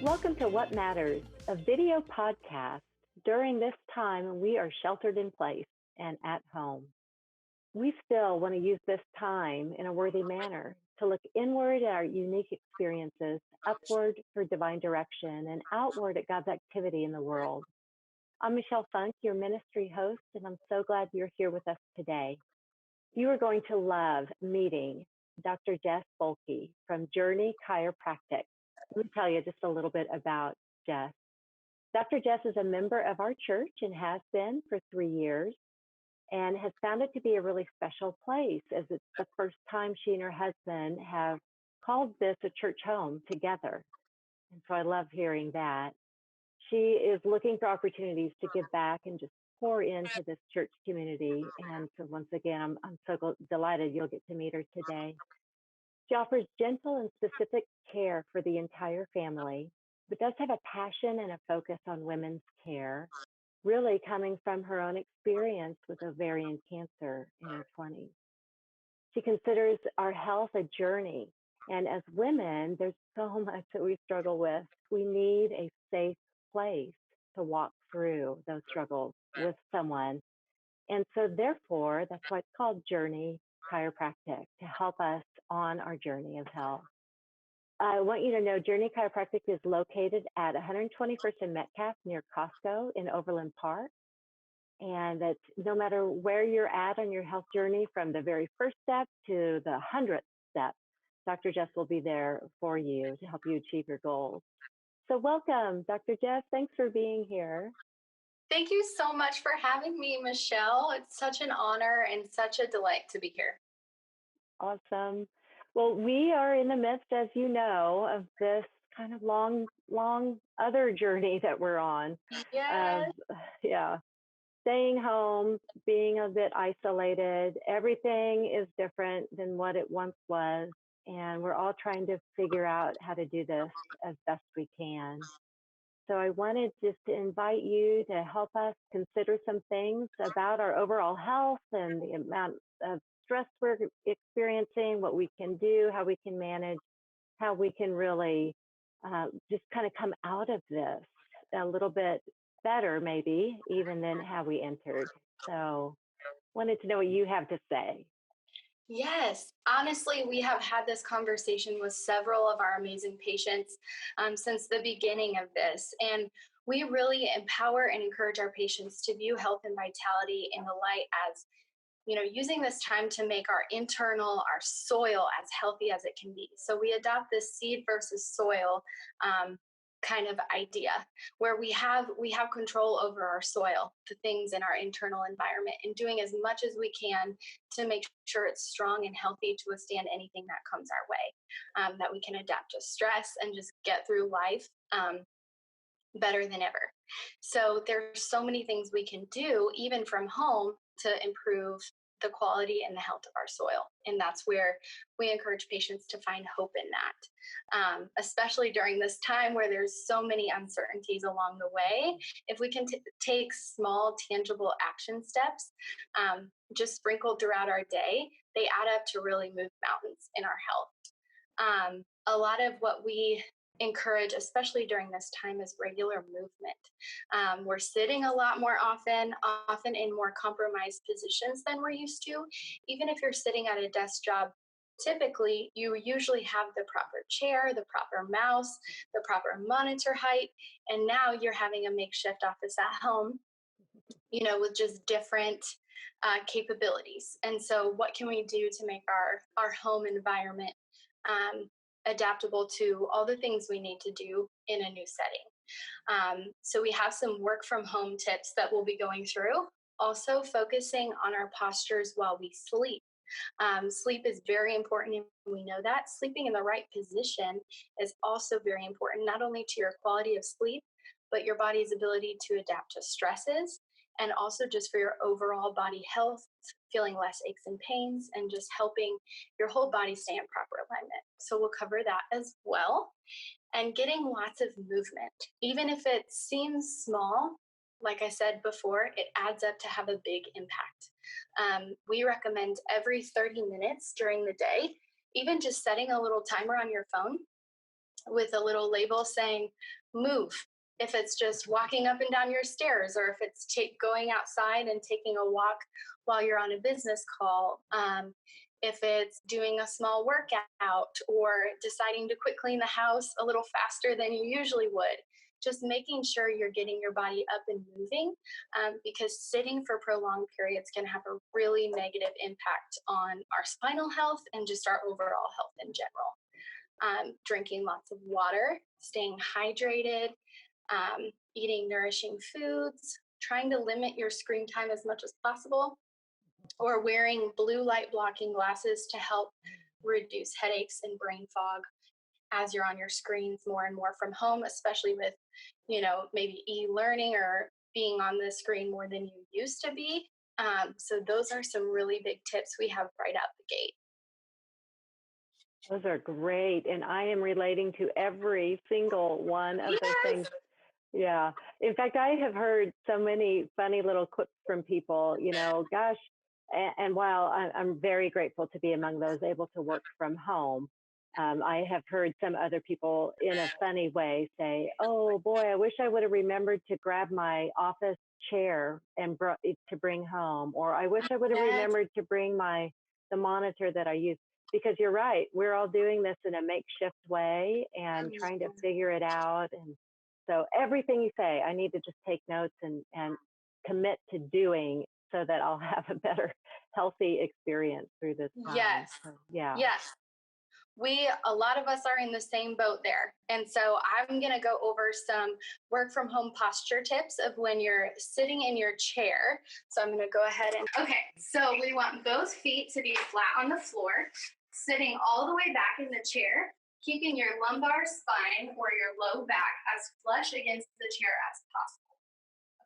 Welcome to What Matters, a video podcast during this time when we are sheltered in place and at home. We still want to use this time in a worthy manner to look inward at our unique experiences, upward for divine direction, and outward at God's activity in the world. I'm Michelle Funk, your ministry host, and I'm so glad you're here with us today. You are going to love meeting Dr. Jess Bohlke from Journey Chiropractic. Let me tell you just a little bit about Jess. Dr. Jess is a member of our church and has been for 3 years, and has found it to be a really special place as it's the first time she and her husband have called this a church home together. And so I love hearing that. She is looking for opportunities to give back and just pour into this church community. And so once again, I'm so delighted you'll get to meet her today. She offers gentle and specific care for the entire family, but does have a passion and a focus on women's care, really coming from her own experience with ovarian cancer in her 20s. She considers our health a journey, and as women, there's so much that we struggle with. We need a safe place to walk through those struggles with someone. And so therefore, that's why it's called Journey Chiropractic, to help us on our journey of health. I want you to know Journey Chiropractic is located at 121st and Metcalf near Costco in Overland Park. And that no matter where you're at on your health journey, from the very first step to the 100th step, Dr. Jess will be there for you to help you achieve your goals. So welcome, Dr. Jess. Thanks for being here. Thank you so much for having me, Michelle. It's such an honor and such a delight to be here. Awesome. Well, we are in the midst, as you know, of this kind of long other journey that we're on. Yes. Staying home, being a bit isolated. Everything is different than what it once was. And we're all trying to figure out how to do this as best we can. So I wanted just to invite you to help us consider some things about our overall health and the amount of stress we're experiencing, what we can do, how we can manage, how we can really just kind of come out of this a little bit better, maybe, even than how we entered. So wanted to know what you have to say. Yes, honestly, we have had this conversation with several of our amazing patients since the beginning of this. And we really empower and encourage our patients to view health and vitality in the light as, using this time to make our soil as healthy as it can be. So we adopt this seed versus soil kind of idea where we have control over our soil, the things in our internal environment, and doing as much as we can to make sure it's strong and healthy to withstand anything that comes our way, that we can adapt to stress and just get through life better than ever. So there's so many things we can do, even from home, to improve the quality and the health of our soil. And that's where we encourage patients to find hope in that, especially during this time where there's so many uncertainties along the way. If we can take small, tangible action steps, just sprinkled throughout our day, they add up to really move mountains in our health. A lot of what we encourage, especially during this time, is regular movement. We're sitting a lot more often in more compromised positions than we're used to. Even if you're sitting at a desk job, typically you usually have the proper chair, the proper mouse, the proper monitor height, and now you're having a makeshift office at home, with just different capabilities. And so what can we do to make our home environment adaptable to all the things we need to do in a new setting? So we have some work from home tips that we'll be going through. Also focusing on our postures while we sleep. Sleep is very important, and we know that. Sleeping in the right position is also very important, not only to your quality of sleep, but your body's ability to adapt to stresses, and also just for your overall body health, feeling less aches and pains, and just helping your whole body stay in proper alignment. So we'll cover that as well. And getting lots of movement, even if it seems small, like I said before, it adds up to have a big impact. We recommend every 30 minutes during the day, even just setting a little timer on your phone with a little label saying move. If it's just walking up and down your stairs, or if it's going outside and taking a walk while you're on a business call, if it's doing a small workout or deciding to quit clean the house a little faster than you usually would, just making sure you're getting your body up and moving, because sitting for prolonged periods can have a really negative impact on our spinal health and just our overall health in general. Drinking lots of water, staying hydrated, eating nourishing foods, trying to limit your screen time as much as possible, or wearing blue light blocking glasses to help reduce headaches and brain fog as you're on your screens more and more from home, especially with, maybe e-learning or being on the screen more than you used to be. So those are some really big tips we have right out the gate. Those are great. And I am relating to every single one of those things. Yeah. In fact, I have heard so many funny little clips from people, gosh. And while I'm very grateful to be among those able to work from home, I have heard some other people in a funny way say, oh boy, I wish I would have remembered to grab my office chair and to bring home, or I wish I would have remembered to bring the monitor that I use. Because you're right, we're all doing this in a makeshift way and trying to figure it out. And so everything you say, I need to just take notes and commit to doing so that I'll have a better, healthy experience through this time. Yes. So, yeah. Yes. A lot of us are in the same boat there. And so I'm going to go over some work from home posture tips of when you're sitting in your chair. So I'm going to go ahead okay. So we want both feet to be flat on the floor, sitting all the way back in the chair, keeping your lumbar spine or your low back as flush against the chair as possible.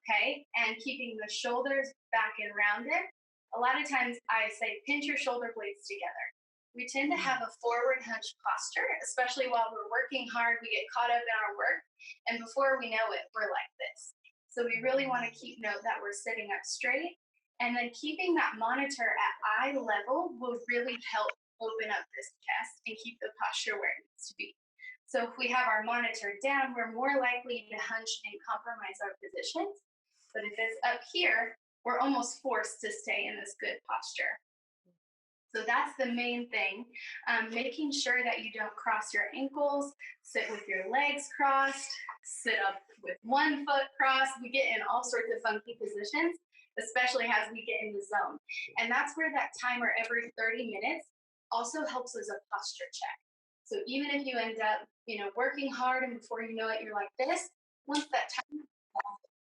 Okay. And keeping the shoulders back and rounded. A lot of times I say pinch your shoulder blades together. We tend to have a forward hunch posture, especially while we're working hard. We get caught up in our work, and before we know it, we're like this. So we really want to keep note that we're sitting up straight, and then keeping that monitor at eye level will really help open up this chest and keep the posture where it needs to be. So if we have our monitor down, we're more likely to hunch and compromise our positions. But if it's up here, we're almost forced to stay in this good posture. So that's the main thing, making sure that you don't cross your ankles, sit with your legs crossed, sit up with one foot crossed. We get in all sorts of funky positions, especially as we get in the zone. And that's where that timer every 30 minutes also helps as a posture check. So even if you end up, working hard and before you know it, you're like this, once that timer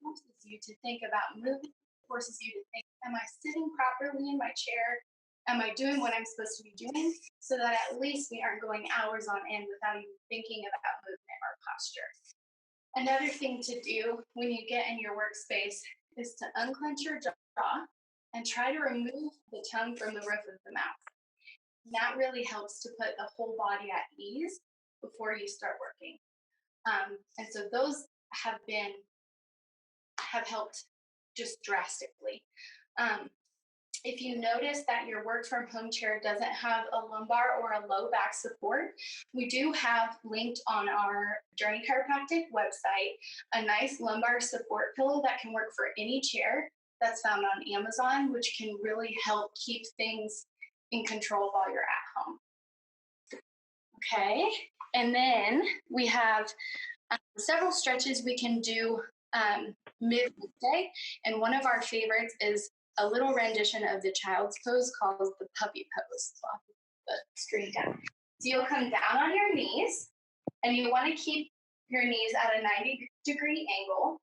forces you to think about moving, forces you to think, am I sitting properly in my chair? Am I doing what I'm supposed to be doing? So that at least we aren't going hours on end without even thinking about movement or posture. Another thing to do when you get in your workspace is to unclench your jaw and try to remove the tongue from the roof of the mouth. And that really helps to put the whole body at ease before you start working. And so those have helped just drastically. If you notice that your work from home chair doesn't have a lumbar or a low back support, we do have linked on our Journey Chiropractic website a nice lumbar support pillow that can work for any chair that's found on Amazon, which can really help keep things in control while you're at home. Okay, and then we have several stretches we can do mid-day, and one of our favorites is a little rendition of the child's pose called the puppy pose. So I'll put the screen down. So you'll come down on your knees, and you want to keep your knees at a 90-degree angle.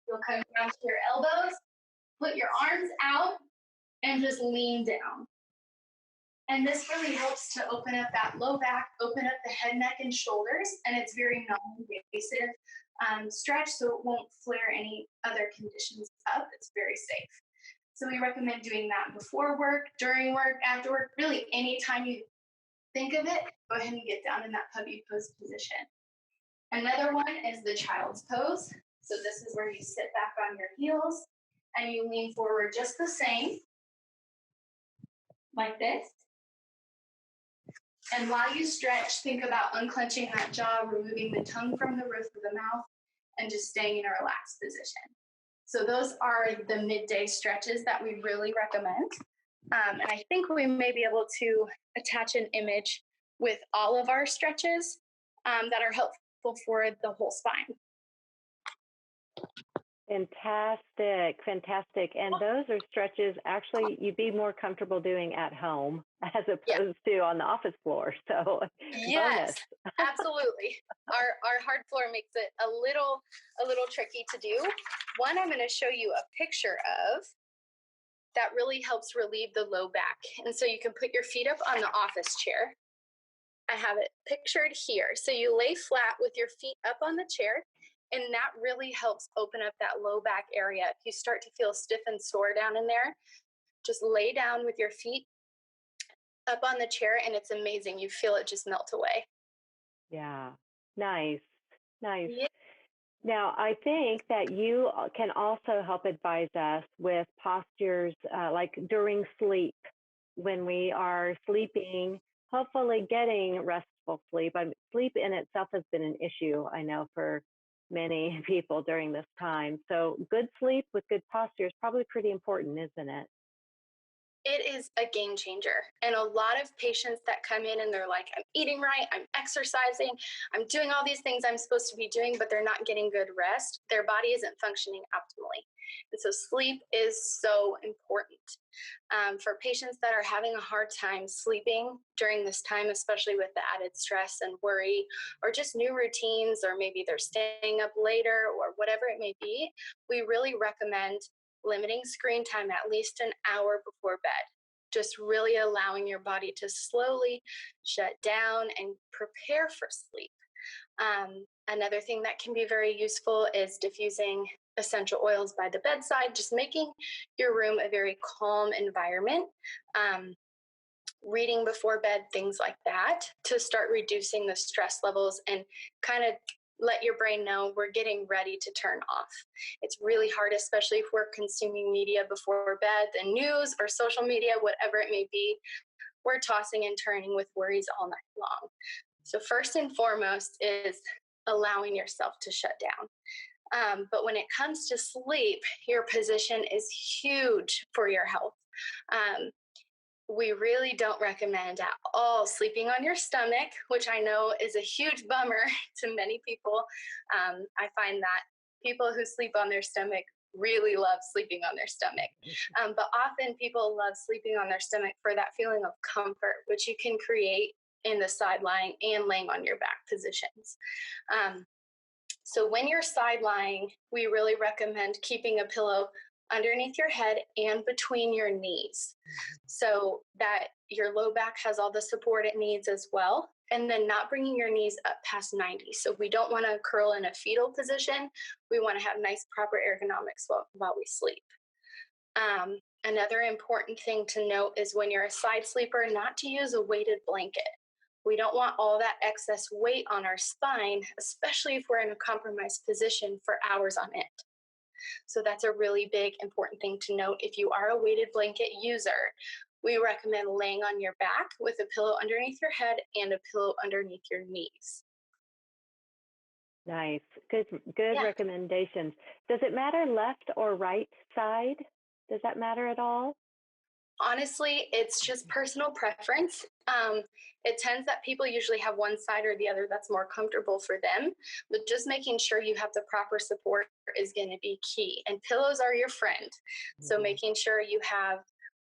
You'll come down to your elbows, put your arms out, and just lean down. And this really helps to open up that low back, open up the head, neck, and shoulders, and it's very non-invasive stretch, so it won't flare any other conditions up. It's very safe. So we recommend doing that before work, during work, after work, really anytime you think of it, go ahead and get down in that puppy pose position. Another one is the child's pose. So this is where you sit back on your heels and you lean forward just the same, like this. And while you stretch, think about unclenching that jaw, removing the tongue from the roof of the mouth, and just staying in a relaxed position. So those are the midday stretches that we really recommend. And I think we may be able to attach an image with all of our stretches that are helpful for the whole spine. Fantastic. And those are stretches actually you'd be more comfortable doing at home as opposed to on the office floor. So yes, absolutely. Our hard floor makes it a little tricky to do. One I'm going to show you a picture of that really helps relieve the low back. And so you can put your feet up on the office chair. I have it pictured here. So you lay flat with your feet up on the chair, and that really helps open up that low back area. If you start to feel stiff and sore down in there, just lay down with your feet up on the chair, and it's amazing. You feel it just melt away. Yeah, nice. Yeah. Now, I think that you can also help advise us with postures like during sleep, when we are sleeping, hopefully getting restful sleep. Sleep in itself has been an issue, I know, for many people during this time. So good sleep with good posture is probably pretty important, isn't it? It is a game changer. And a lot of patients that come in and they're like, I'm eating right, I'm exercising, I'm doing all these things I'm supposed to be doing, but they're not getting good rest. Their body isn't functioning optimally. And so sleep is so important. For patients that are having a hard time sleeping during this time, especially with the added stress and worry, or just new routines, or maybe they're staying up later or whatever it may be, we really recommend limiting screen time at least an hour before bed, just really allowing your body to slowly shut down and prepare for sleep. Another thing that can be very useful is diffusing essential oils by the bedside, just making your room a very calm environment. Reading before bed, things like that, to start reducing the stress levels and kind of let your brain know we're getting ready to turn off. It's really hard, especially if we're consuming media before bed, the news or social media, whatever it may be. We're tossing and turning with worries all night long. So first and foremost is allowing yourself to shut down. But when it comes to sleep, your position is huge for your health. We really don't recommend at all sleeping on your stomach, which I know is a huge bummer to many people. I find that people who sleep on their stomach really love sleeping on their stomach. But often people love sleeping on their stomach for that feeling of comfort, which you can create in the side lying and laying on your back positions. So when you're side lying, we really recommend keeping a pillow underneath your head and between your knees, so that your low back has all the support it needs as well, and then not bringing your knees up past 90. So we don't want to curl in a fetal position. We want to have nice, proper ergonomics while we sleep. Another important thing to note is when you're a side sleeper, not to use a weighted blanket. We don't want all that excess weight on our spine, especially if we're in a compromised position for hours on end. So that's a really big, important thing to note. If you are a weighted blanket user, we recommend laying on your back with a pillow underneath your head and a pillow underneath your knees. Nice. Good recommendations. Does it matter left or right side? Does that matter at all? Honestly, it's just personal preference. It tends that people usually have one side or the other that's more comfortable for them, but just making sure you have the proper support is going to be key. And pillows are your friend. Mm-hmm. So making sure you have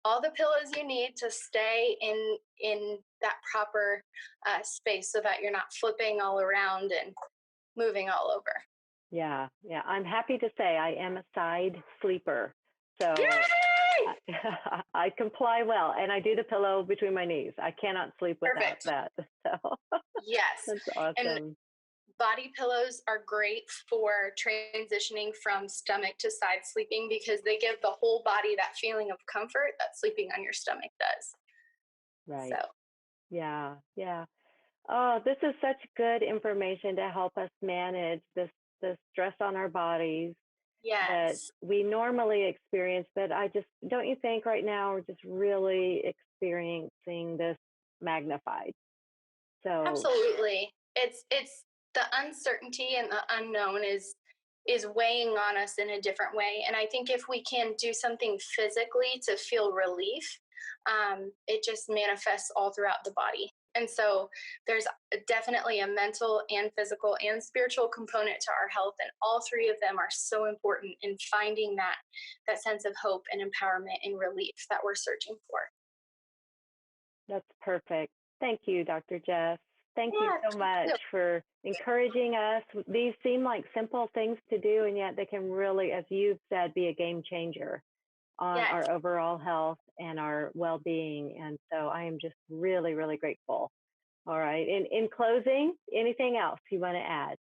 all the pillows you need to stay in that proper space, so that you're not flipping all around and moving all over. Yeah. I'm happy to say I am a side sleeper. So I comply well, and I do the pillow between my knees. I cannot sleep without that. So yes, that's awesome. And body pillows are great for transitioning from stomach to side sleeping, because they give the whole body that feeling of comfort that sleeping on your stomach does. Right. So. Yeah. Oh, this is such good information to help us manage the stress on our bodies. Yes. That we normally experience, but don't you think right now we're just really experiencing this magnified? So Absolutely. It's the uncertainty and the unknown is weighing on us in a different way. And I think if we can do something physically to feel relief, it just manifests all throughout the body. And so there's definitely a mental and physical and spiritual component to our health. And all three of them are so important in finding that sense of hope and empowerment and relief that we're searching for. that's perfect. Thank you, Dr. Jess. Thank you so much Yeah. for encouraging us. These seem like simple things to do, and yet they can really, as you've said, be a game changer on Yes. our overall health and our well-being. And so I am just really, really grateful. All right. In closing, anything else you want to add?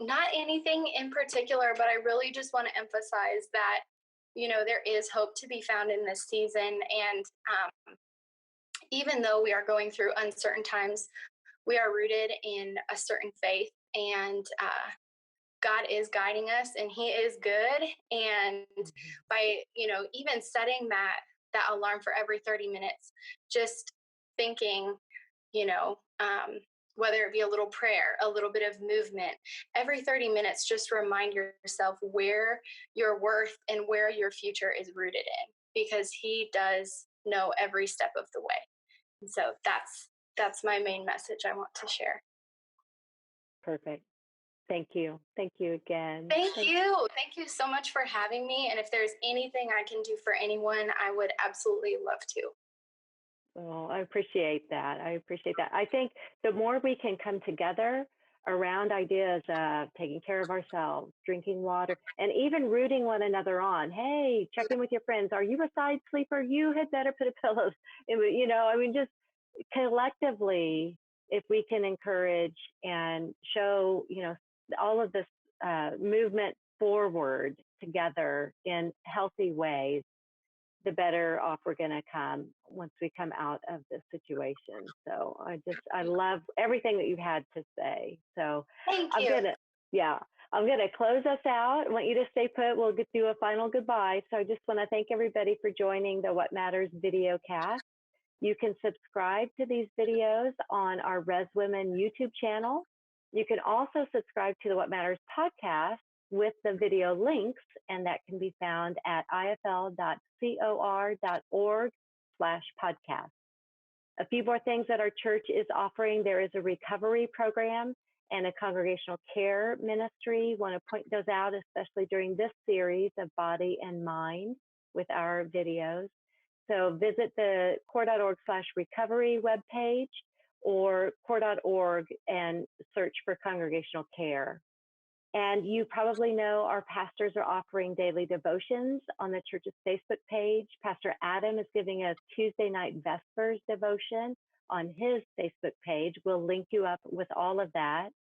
Not anything in particular, but I really just want to emphasize that, there is hope to be found in this season. And even though we are going through uncertain times, we are rooted in a certain faith, and God is guiding us, and He is good. And by, even setting that alarm for every 30 minutes, just thinking, you know, um, whether it be a little prayer, a little bit of movement, every 30 minutes, just remind yourself where your worth and where your future is rooted in, because He does know every step of the way. And so that's my main message I want to share. Perfect. Thank you. Thank you again. Thank you. Thank you so much for having me. And if there's anything I can do for anyone, I would absolutely love to. Well, I appreciate that. I think the more we can come together around ideas of taking care of ourselves, drinking water, and even rooting one another on. Hey, check in with your friends. Are you a side sleeper? You had better put a pillow. Just collectively, if we can encourage and show, all of this movement forward together in healthy ways, the better off we're going to come once we come out of this situation. So I love everything that you've had to say. So Thank you. I'm going to close us out. I want you to stay put. We'll do a final goodbye. So I just want to thank everybody for joining the What Matters video cast. You can subscribe to these videos on our Res Women YouTube channel. You can also subscribe to the What Matters podcast with the video links, and that can be found at ifl.cor.org/podcast. A few more things that our church is offering. There is a recovery program and a congregational care ministry. Want to point those out, especially during this series of Body and Mind with our videos. So visit the core.org/recovery webpage or core.org and search for congregational care. And you probably know our pastors are offering daily devotions on the church's Facebook page. Pastor Adam is giving a Tuesday night Vespers devotion on his Facebook page. We'll link you up with all of that.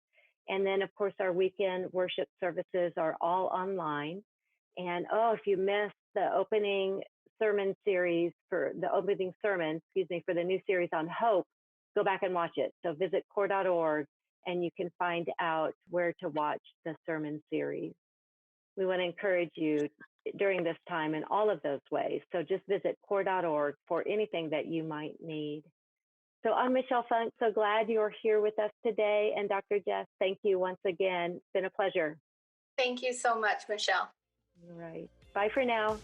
And then, of course, our weekend worship services are all online. And if you missed the opening sermon for the new series on hope, go back and watch it. So visit core.org and you can find out where to watch the sermon series. We want to encourage you during this time in all of those ways. So just visit core.org for anything that you might need. So I'm Michelle Funk. So glad you're here with us today. And Dr. Jess, thank you once again. It's been a pleasure. Thank you so much, Michelle. All right. Bye for now.